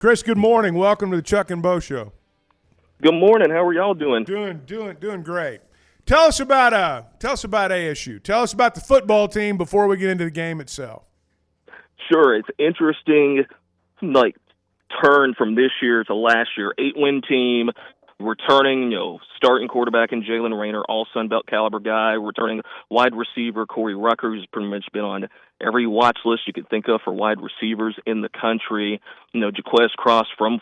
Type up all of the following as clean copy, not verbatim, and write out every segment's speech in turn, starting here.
Chris, good morning. Welcome to the Chuck and Bo Show. Good morning. How are y'all doing? Doing great. Tell us about ASU. Tell us about the football team before we get into the game itself. Sure, it's interesting, turn from this year to last year. 8-win team, returning, starting quarterback in Jalen Rayner, all Sun Belt caliber guy, returning wide receiver Corey Rucker, who's pretty much been on every watch list you could think of for wide receivers in the country. Jaquez Cross from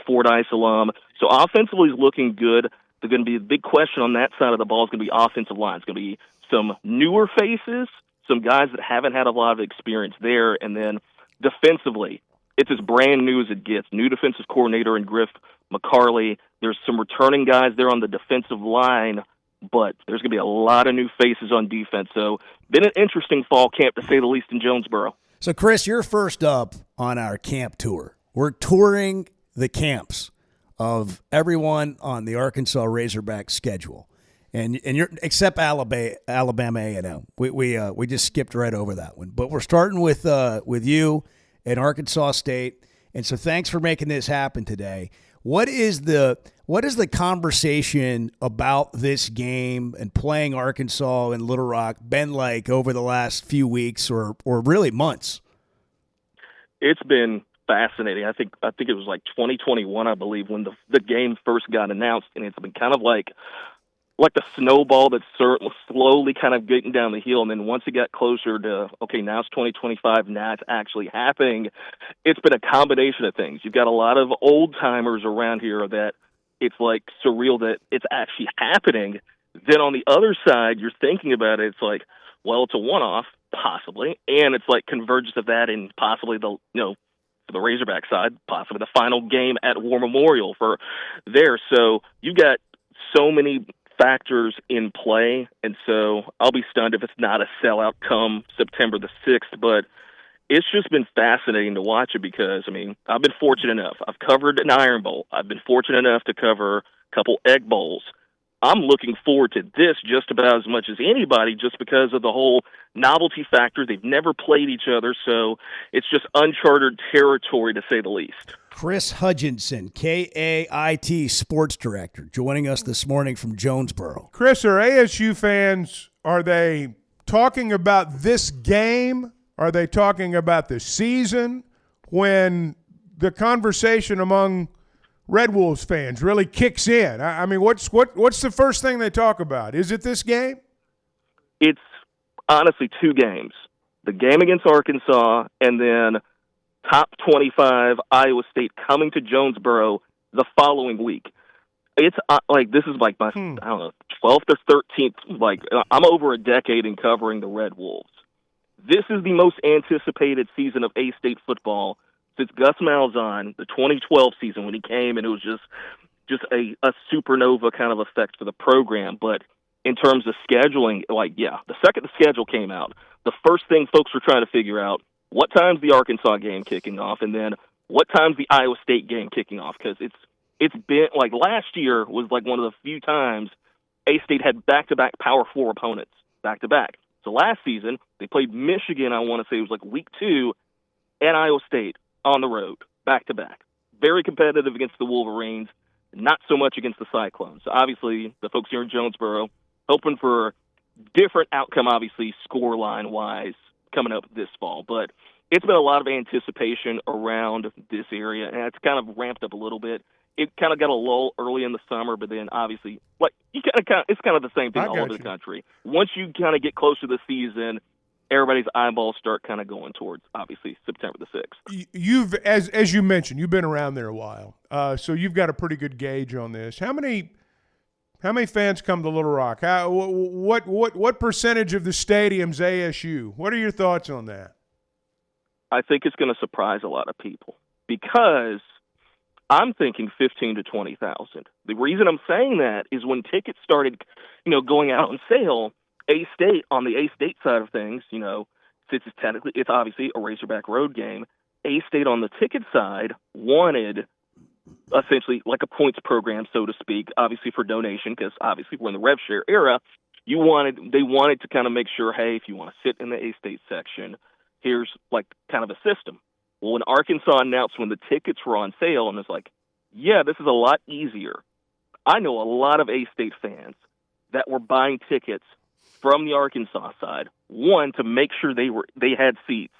Fordyce alum. So offensively is looking good. There's going to be a big question on that side of the ball. Is going to be offensive line. It's going to be some newer faces, some guys that haven't had a lot of experience there, and then defensively, it's as brand new as it gets. New defensive coordinator in Griff McCarley. There's some returning guys there on the defensive line, but there's going to be a lot of new faces on defense. So been an interesting fall camp, to say the least, in Jonesboro. So, Chris, you're first up on our camp tour. We're touring the camps of everyone on the Arkansas Razorback schedule, and you're except Alabama A&M. We just skipped right over that one, but we're starting with you at Arkansas State, and so thanks for making this happen today. What is the conversation about this game and playing Arkansas and Little Rock been like over the last few weeks or really months? It's been fascinating. I think it was like 2021, I believe, when the game first got announced, and it's been kind of like the snowball that's slowly kind of getting down the hill, and then once it got closer to, okay, now it's 2025, now it's actually happening, it's been a combination of things. You've got a lot of old-timers around here that it's like surreal that it's actually happening. Then on the other side, you're thinking about it, it's like, well, it's a one-off, possibly, and it's like convergence of that and possibly the Razorback side, possibly the final game at War Memorial for there. So you've got so many factors in play, and so I'll be stunned if it's not a sellout come September the 6th, but it's just been fascinating to watch it because, I've been fortunate enough. I've covered an Iron Bowl. I've been fortunate enough to cover a couple Egg Bowls. I'm looking forward to this just about as much as anybody just because of the whole novelty factor. They've never played each other, so it's just uncharted territory, to say the least. Chris Hudgison, KAIT Sports Director, joining us this morning from Jonesboro. Chris, are ASU fans, are they talking about this game? Are they talking about the season? When the conversation among Red Wolves fans really kicks in, what's the first thing they talk about? Is it this game? It's honestly two games. The game against Arkansas and then top 25 Iowa State coming to Jonesboro the following week. It's this is like my, 12th or 13th, I'm over a decade in covering the Red Wolves. This is the most anticipated season of A-State football since Gus Malzahn, the 2012 season when he came, and it was just a supernova kind of effect for the program. But in terms of scheduling, the second the schedule came out, the first thing folks were trying to figure out, what time's the Arkansas game kicking off, and then what time's the Iowa State game kicking off? Because it's been last year was one of the few times A-State had back-to-back Power 4 opponents back-to-back. So last season they played Michigan. I want to say it was week 2, and Iowa State on the road back-to-back. Very competitive against the Wolverines, not so much against the Cyclones. So obviously the folks here in Jonesboro hoping for different outcome, obviously scoreline-wise, coming up this fall. But it's been a lot of anticipation around this area, and it's kind of ramped up a little bit. It kind of got a lull early in the summer, but then obviously, it's kind of the same thing all over the country. Once you kind of get close to the season, everybody's eyeballs start kind of going towards, obviously, September the 6th. You've, as you mentioned, you've been around there a while, so you've got a pretty good gauge on this. How many fans come to Little Rock? What percentage of the stadium's ASU? What are your thoughts on that? I think it's going to surprise a lot of people because I'm thinking 15 to 20,000. The reason I'm saying that is when tickets started, going out on sale, A-State, on the A-State side of things, since it's obviously a Razorback road game, A-State on the ticket side wanted essentially a points program, so to speak, obviously for donation, because obviously we're in the rev share era. They wanted to kind of make sure, hey, if you want to sit in the A-State section, here's kind of a system. Well, when Arkansas announced when the tickets were on sale, and it's like, yeah, this is a lot easier. I know a lot of A-State fans that were buying tickets from the Arkansas side, one, to make sure they had seats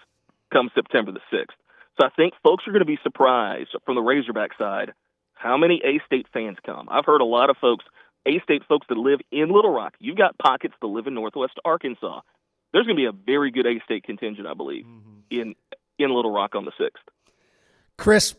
come September the 6th. So I think folks are going to be surprised from the Razorback side how many A-State fans come. I've heard a lot of folks, A-State folks that live in Little Rock. You've got pockets that live in Northwest Arkansas. There's going to be a very good A-State contingent, I believe, in Little Rock on the 6th. Chris,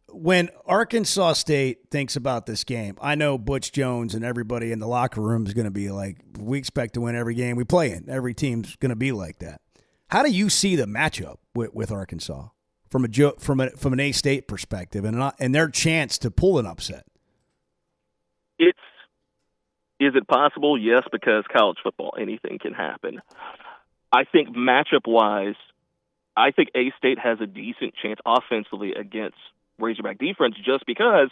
when Arkansas State thinks about this game, I know Butch Jones and everybody in the locker room is going to be like, we expect to win every game we play in. Every team's going to be like that. How do you see the matchup with Arkansas from an A-State perspective and their chance to pull an upset? Is it possible? Yes, because college football, anything can happen. I think matchup-wise, I think A-State has a decent chance offensively against Razorback defense just because,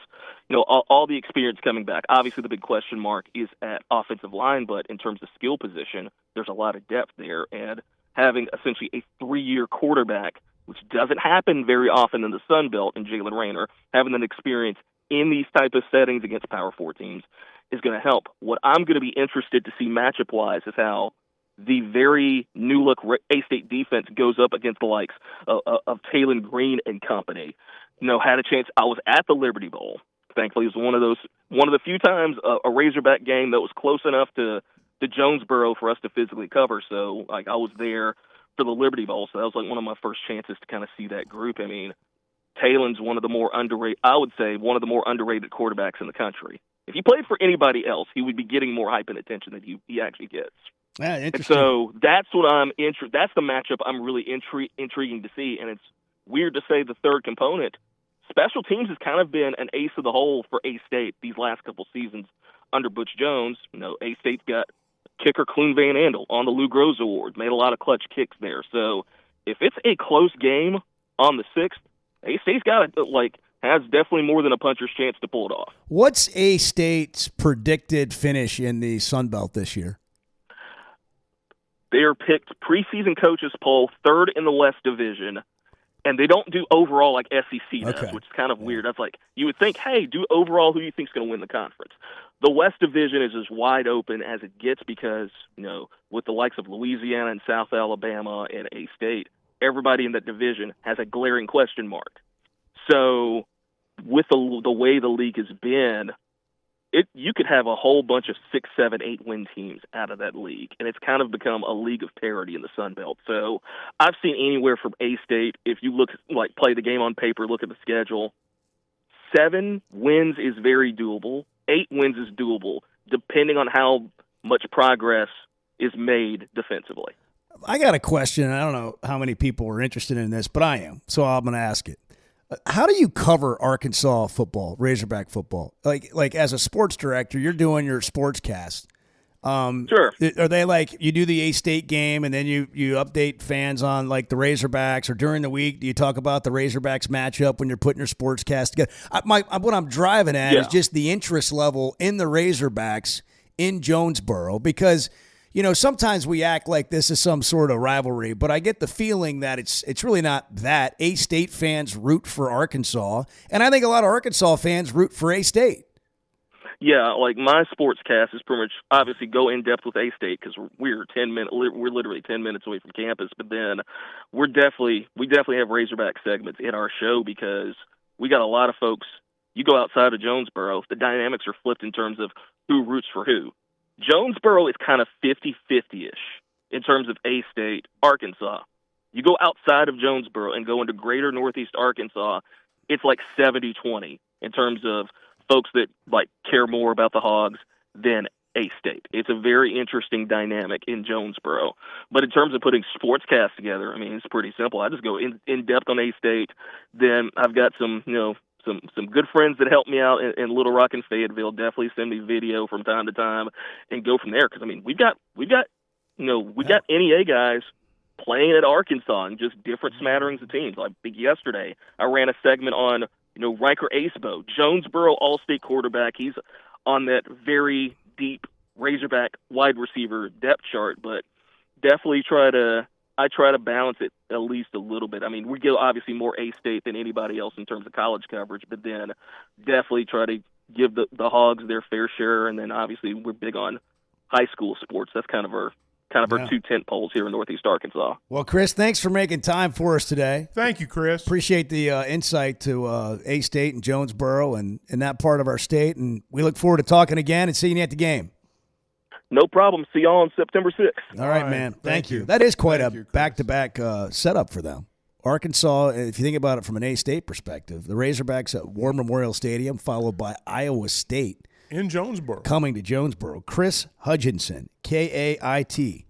all the experience coming back. Obviously, the big question mark is at offensive line, but in terms of skill position, there's a lot of depth there. And having essentially a 3-year quarterback, which doesn't happen very often in the Sun Belt, and Jalen Rayner, having an experience in these type of settings against Power 4 teams is going to help. What I'm going to be interested to see matchup-wise is how the very new-look A-State defense goes up against the likes of Talon Green and company. Had a chance. I was at the Liberty Bowl. Thankfully, it was one of the few times a Razorback game that was close enough to Jonesboro for us to physically cover. So, I was there for the Liberty Bowl. So that was one of my first chances to kind of see that group. I mean, Talon's one of the more underrated quarterbacks in the country. If he played for anybody else, he would be getting more hype and attention than he actually gets. Yeah, and interesting. so that's what that's the matchup I'm really intriguing to see. And it's weird to say the third component. Special teams has kind of been an ace of the hole for A-State these last couple seasons under Butch Jones. A-State's got kicker Clune Van Andel on the Lou Groves Award, made a lot of clutch kicks there. So if it's a close game on the 6th, A-State's has definitely more than a puncher's chance to pull it off. What's A-State's predicted finish in the Sun Belt this year? They're picked preseason coaches poll 3rd in the West Division, and they don't do overall like SEC does, which is kind of weird. That's you would think, hey, do overall who you think's going to win the conference. The West Division is as wide open as it gets because, with the likes of Louisiana and South Alabama and A-State, everybody in that division has a glaring question mark. So with the way the league has been, you could have a whole bunch of 6, 7, 8 win teams out of that league, and it's kind of become a league of parity in the Sun Belt. So I've seen anywhere from A-State, if you look play the game on paper, look at the schedule, 7 wins is very doable. 8 wins is doable, depending on how much progress is made defensively. I got a question. I don't know how many people are interested in this, but I am, so I'm going to ask it. How do you cover Arkansas football, Razorback football? Like as a sports director, you're doing your sportscast. Sure. Are they you do the A-State game and then you update fans on the Razorbacks, or during the week do you talk about the Razorbacks matchup when you're putting your sportscast together? What I'm driving at is just the interest level in the Razorbacks in Jonesboro, because sometimes we act like this is some sort of rivalry, but I get the feeling that it's really not that. A-State fans root for Arkansas, and I think a lot of Arkansas fans root for A-State. Yeah, my sportscast is pretty much obviously go in depth with A-State because we're literally 10 minutes away from campus. But then we definitely have Razorback segments in our show because we got a lot of folks. You go outside of Jonesboro, the dynamics are flipped in terms of who roots for who. Jonesboro is kind of 50-50-ish in terms of A-State, Arkansas. You go outside of Jonesboro and go into greater Northeast Arkansas, it's 70-20 in terms of folks that care more about the Hogs than A-State. It's a very interesting dynamic in Jonesboro. But in terms of putting sportscasts together, it's pretty simple. I just go in depth on A-State. Then I've got some good friends that help me out in Little Rock and Fayetteville. Definitely send me video from time to time and go from there. Because we got NEA guys playing at Arkansas and just different smatterings of teams. I think yesterday I ran a segment on Riker Acebo, Jonesboro All-State quarterback. He's on that very deep Razorback wide receiver depth chart, but definitely try to I try to balance it at least a little bit. I mean, we get obviously more A-State than anybody else in terms of college coverage, but then definitely try to give the Hogs their fair share, and then obviously we're big on high school sports. That's kind of our two tent poles here in Northeast Arkansas. Well, Chris, thanks for making time for us today. Thank you, Chris. Appreciate the insight to A-State and Jonesboro and that part of our state, and we look forward to talking again and seeing you at the game. No problem. See y'all on September 6th. All right, man. Thank you. That is quite a back-to-back setup for them. Arkansas, if you think about it from an A-State perspective, the Razorbacks at War Memorial Stadium, followed by Iowa State. In Jonesboro. Coming to Jonesboro. Chris Hudgison, KAIT.